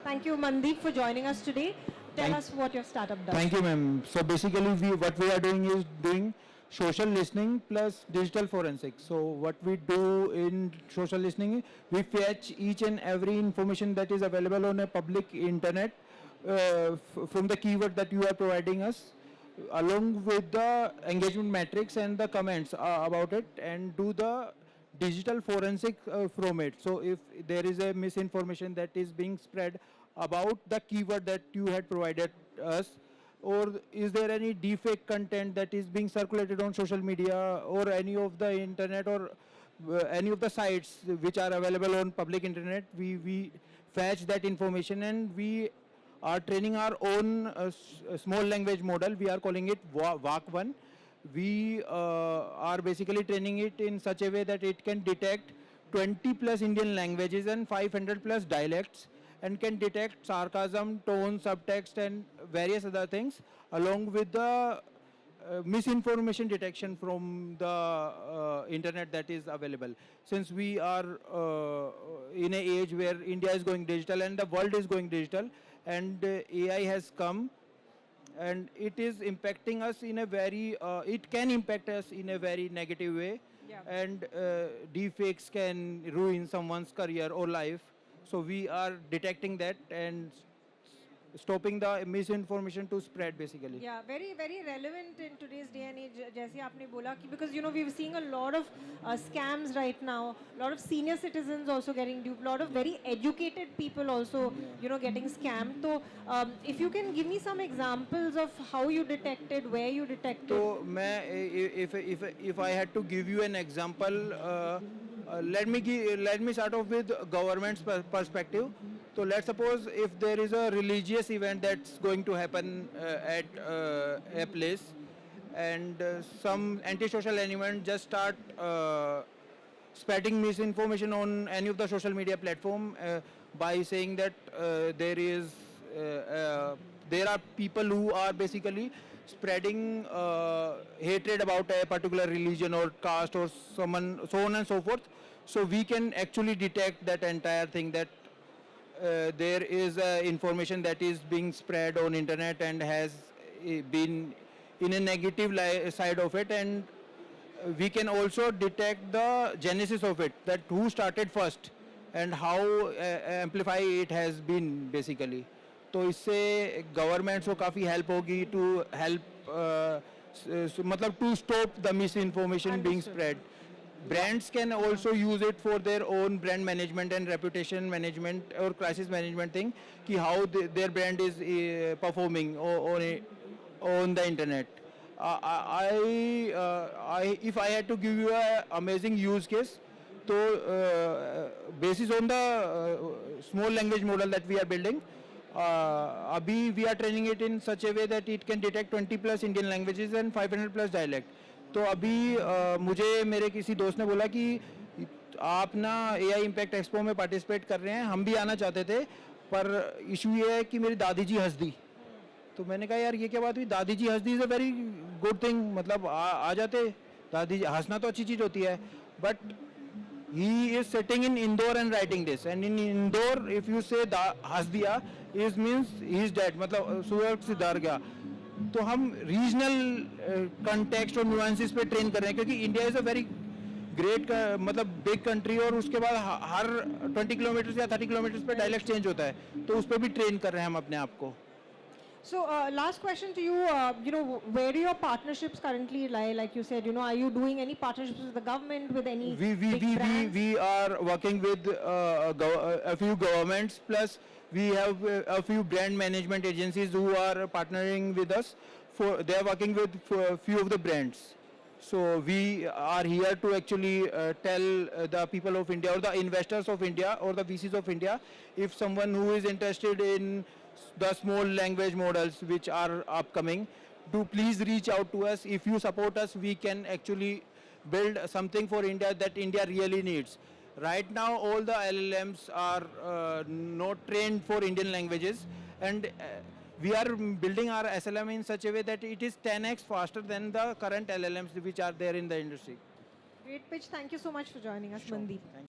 Thank you, Mandeep, for joining us today. Tell us what your startup does. Thank you, ma'am. So basically, what we are doing is doing social listening plus digital forensics. So what we do in social listening, we fetch each and every information that is available on a public internet from the keyword that you are providing us, along with the engagement metrics and the comments about it, and do the digital forensic from it. So if there is a misinformation that is being spread about the keyword that you had provided us, or is there any deepfake content that is being circulated on social media or any of the internet, or any of the sites which are available on public internet, we fetch that information, and we are training our own small language model. We are calling it VAC1. We are basically training it in such a way that it can detect 20 plus Indian languages and 500 plus dialects, and can detect sarcasm, tone, subtext, and various other things, along with the misinformation detection from the internet that is available. Since we are in an age where India is going digital and the world is going digital, and AI has come, and it is impacting us in a very, it can impact us in a very negative way. Yeah. And deepfakes can ruin someone's career or life. So we are detecting that and stopping the misinformation to spread, basically. Yeah, very, very relevant in today's day and age, जैसे आपने बोला कि because you know we're seeing a lot of scams right now, a lot of senior citizens also getting duped, a lot of very educated people also you know getting scammed. So if you can give me some examples of how you detected, where you detected. So if I had to give you an example, let me start off with government's perspective. So let's suppose if there is a religious event that's going to happen at a place, and some antisocial element just start spreading misinformation on any of the social media platform by saying that there are people who are basically spreading hatred about a particular religion or caste or someone, so on and so forth. So we can actually detect that entire thing, that there is information that is being spread on internet and has been in a negative side of it, and we can also detect the genesis of it, that who started first and how amplify it has been, basically. तो इससे governments को काफ़ी help होगी to help मतलब to stop the misinformation being spread. Brands can also use it for their own brand management and reputation management or crisis management thing, ki how their brand is performing on the internet. If I had to give you an amazing use case, so basis on the small language model that we are building, abhi we are training it in such a way that it can detect 20 plus Indian languages and 500 plus dialect. तो अभी मुझे मेरे किसी दोस्त ने बोला कि आप ना AI Impact Expo में पार्टिसिपेट कर रहे हैं, हम भी आना चाहते थे, पर इशू ये है कि मेरी दादी जी हंस दी. तो मैंने कहा यार ये क्या बात हुई, दादी जी हंस दी is a very good thing, मतलब आ जाते, दादी जी हंसना तो अच्छी चीज़ होती है. But he is sitting in Indore and writing this, and in Indore if you say हंस दिया is means he is dead, मतलब सूरज से डर गया. तो हम रीजनल कंटेक्स्ट और न्यूएंसेस पे ट्रेन कर रहे हैं, क्योंकि India is a very great मतलब बिग कंट्री, और उसके बाद हर 20 किलोमीटर या 30 किलोमीटर पे डायलेक्ट चेंज होता है, तो उस पर भी ट्रेन कर रहे हैं हम अपने आप को. So last question to you, you know, where do your partnerships currently lie? Like you said, you know, are you doing any partnerships with the government, with any big brands? We are working with a few governments, plus we have a few brand management agencies who are partnering with us. They are working with a few of the brands. So we are here to actually tell the people of India, or the investors of India, or the VCs of India, if someone who is interested in the small language models which are upcoming, to please reach out to us. If you support us, we can actually build something for India that India really needs. Right now, all the LLMs are not trained for Indian languages, and we are building our SLM in such a way that it is 10x faster than the current LLMs which are there in the industry. Great pitch. Thank you so much for joining us, Mandeep. Thank you.